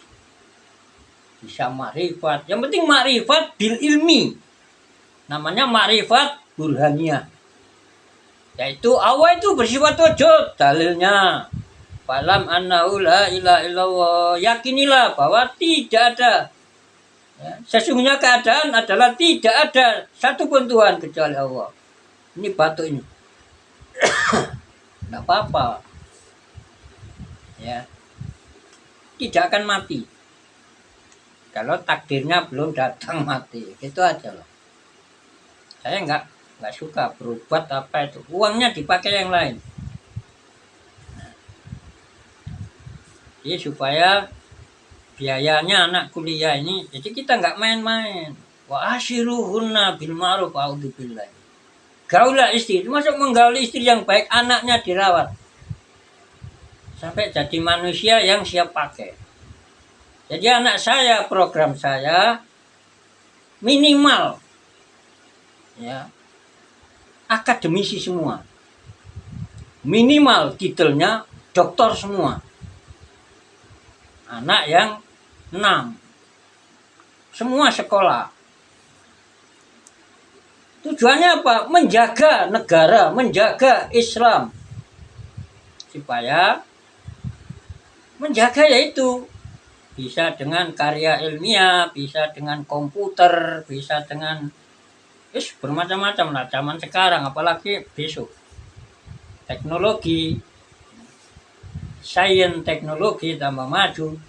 Bisa makrifat. Yang penting makrifat bil ilmi. Namanya makrifat burhaniyah. Yaitu Allah itu bersifat wujud. Dalilnya falam annahu la ilaha illallah. Yakinilah bahwa tidak ada. Ya, sesungguhnya keadaan adalah tidak ada satupun Tuhan kecuali Allah. Ini batu ini. Tidak apa-apa. Ya. Tidak akan mati. Kalau takdirnya belum datang mati. Itu aja loh. Saya nggak suka berbuat apa itu. Uangnya dipakai yang lain. Jadi supaya biayanya anak kuliah ini, jadi kita nggak main-main. Wa ashiruhunna bil ma'ruf a'udzubillah. Gaulah istri, termasuk menggauli istri yang baik, anaknya dirawat. Sampai jadi manusia yang siap pakai. Jadi anak saya, program saya minimal ya, akademisi semua, minimal titelnya doktor semua, anak yang 6, semua sekolah. Tujuannya apa? Menjaga negara, menjaga Islam, supaya menjaga yaitu bisa dengan karya ilmiah, bisa dengan komputer, bisa dengan bermacam-macam lah zaman sekarang, apalagi besok teknologi, sains teknologi tambah maju,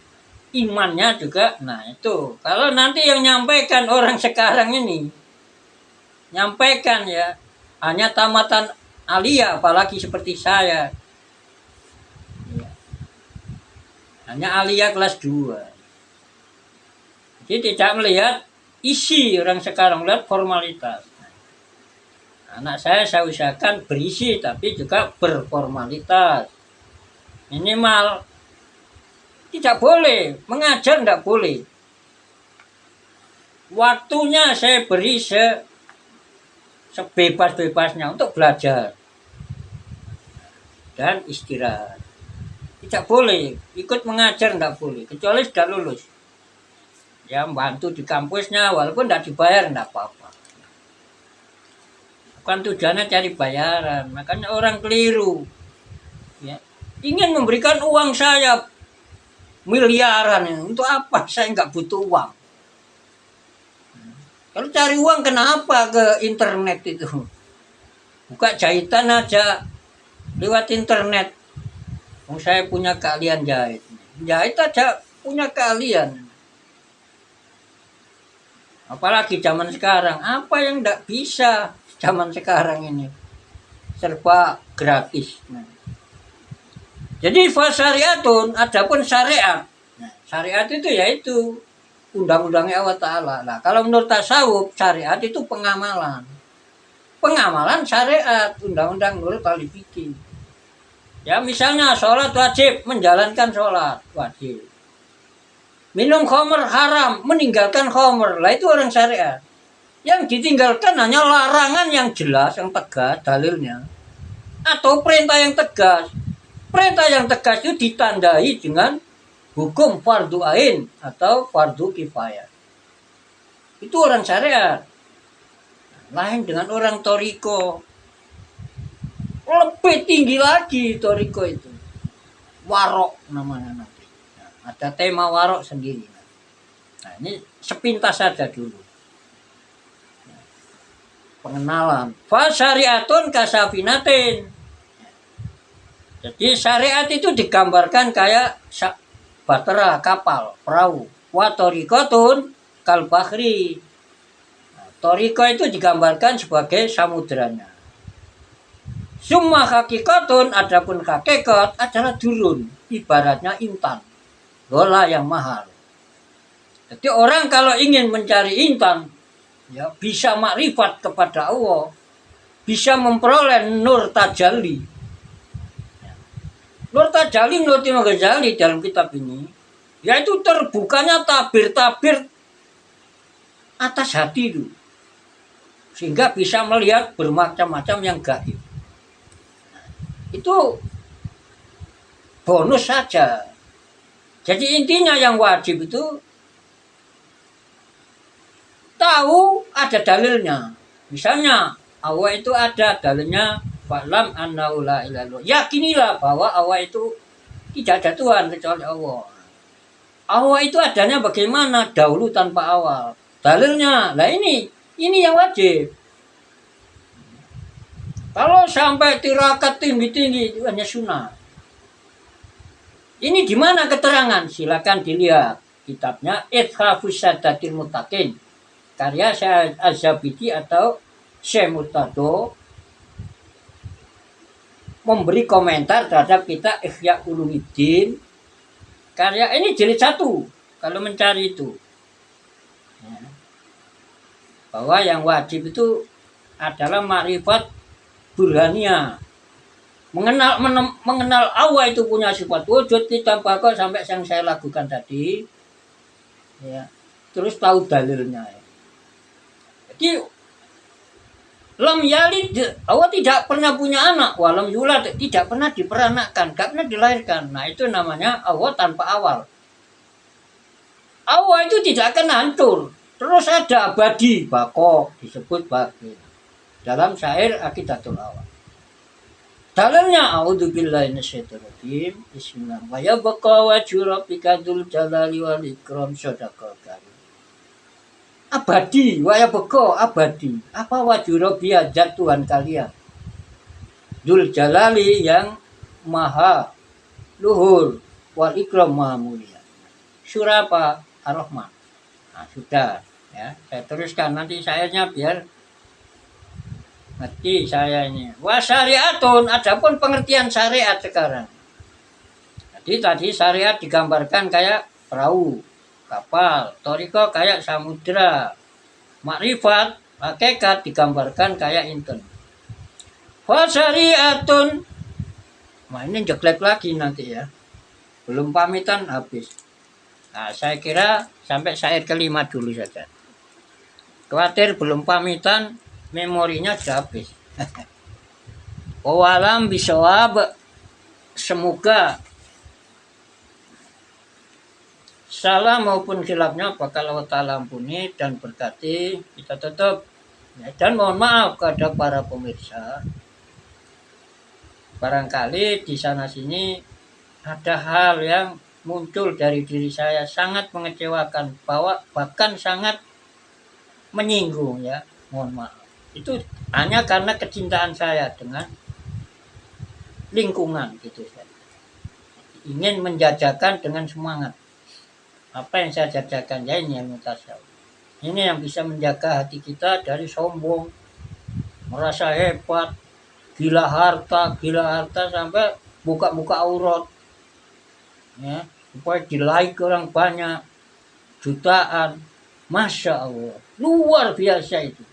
imannya juga. Nah itu kalau nanti yang nyampaikan orang sekarang ini nyampaikan ya hanya tamatan alia, apalagi seperti saya ya, hanya alia kelas 2, jadi tidak melihat isi orang sekarang, melihat formalitas. Anak saya usahakan berisi tapi juga berformalitas. Minimal tidak boleh mengajar, tidak boleh. Waktunya saya beri sebebas-bebasnya untuk belajar dan istirahat. Tidak boleh ikut mengajar, tidak boleh, kecuali sudah lulus. Ya membantu di kampusnya walaupun tidak dibayar, tidak apa-apa. Bukan tujuannya cari bayaran, makanya orang keliru. Ya, ingin memberikan uang saya miliaran, untuk apa? Saya nggak butuh uang. Kalau cari uang kenapa ke internet itu? Buka jahitan aja lewat internet. Saya punya keahlian jahit. Jahit aja punya keahlian. Apalagi zaman sekarang, apa yang tidak bisa zaman sekarang ini? Serba gratis. Jadi fasyariatun, adapun syariat. Syariat itu yaitu undang-undangnya Allah Ta'ala. Nah, kalau menurut tasawuf, syariat itu pengamalan. Pengamalan syariat, undang-undang menurut ahli fikih. Ya misalnya sholat wajib, menjalankan sholat wajib. Minum khamr haram, meninggalkan khamr. Lah itu orang syariat. Yang ditinggalkan hanya larangan yang jelas, yang tegas dalilnya. Atau perintah yang tegas. Perintah yang tegas itu ditandai dengan hukum fardu ain atau fardu kifayah. Itu orang syariat. Lain dengan orang toriko. Lebih tinggi lagi toriko itu. Warok namanya nanti. Nah, ada tema warok sendiri. Nah ini sepintas saja dulu. Pengenalan. Fasyariatun kasafinatin. Jadi syariat itu digambarkan kayak batera, kapal, perahu. Wa torikotun kal bahri. Nah, toriko itu digambarkan sebagai samudranya. Summa hakikatun, adapun hakikat adalah durun, ibaratnya intan, bola yang mahal. Jadi orang kalau ingin mencari intan, ya bisa makrifat kepada Allah, bisa memperoleh nur tajalli. Nur tajalli menurut Imam Ghazali dalam kitab ini, yaitu terbukanya tabir-tabir atas hati itu, sehingga bisa melihat bermacam-macam yang gaib. Itu bonus saja. Jadi intinya yang wajib itu tahu ada dalilnya. Misalnya Allah itu ada dalilnya, fa'lam annahu la ilaha illallah. Yakinilah bahwa Allah itu tidak ada Tuhan kecuali Allah. Allah itu adanya bagaimana? Dahulu tanpa awal. Dalilnya, lah ini yang wajib. Kalau sampai tirakat tinggi-tinggi itu hanya sunnah. Ini di mana keterangan? Silakan dilihat kitabnya Ithafus Sadatil Muttaqin, karya Syekh Az-Zabidi atau Syekh Murtado, memberi komentar terhadap kitab Ihya Ulumuddin. Karya ini jilid 1 kalau mencari itu. Ya. Bahwa yang wajib itu adalah makrifat burhaniyah. Mengenal Allah itu punya sifat wujud, ditambah kok sampai yang saya lakukan tadi. Ya. Terus tahu dalilnya. Jadi Lam yalid, Allah tidak pernah punya anak. Walam yulad, tidak pernah diperanakkan, gak pernah dilahirkan. Nah itu namanya Allah tanpa awal. Allah itu tidak akan hancur. Terus ada abadi, bako, disebut baki. Dalam syair Aqidatul Awal. Dalamnya a'udzubillahi minasyaitonirrajim. Bismillah. Wa yabqa wajhu rabbika dzul jalali wal ikram sadaqal karim. Abadi, waya beko abadi. Apa wajurobia zat Tuhan kalian? Dzul jalali yang maha luhur, wal ikram maha mulia. Surah apa? Ar-Rahman. Nah, sudah ya. Saya teruskan nanti sayanya biar ngerti saya ini. Wa syariatun, adapun pengertian syariat sekarang. Jadi tadi syariat digambarkan kayak perahu, kapal, toriko kayak samudra, makrifat, hakikat digambarkan kayak inten. Wa syariatun, nah ini jelek lagi nanti ya, belum pamitan habis. Nah saya kira sampai syair kelima dulu saja. Khawatir belum pamitan memorinya sudah habis. Walam bisawab, semoga salah maupun khilafnya bakal Allah Ta'ala ampuni dan berkati. Kita tutup ya, dan mohon maaf kepada para pemirsa, barangkali di sana sini ada hal yang muncul dari diri saya sangat mengecewakan, bahkan sangat menyinggung ya, mohon maaf. Itu hanya karena kecintaan saya dengan lingkungan gitu, saya ingin menjajakan dengan semangat. Apa yang saya jajakan ya ini yang mutasawuf. Ini yang bisa menjaga hati kita dari sombong, merasa hebat, gila harta sampai buka-buka aurat. Ya, supaya di-like orang banyak, jutaan. Masya Allah, luar biasa itu.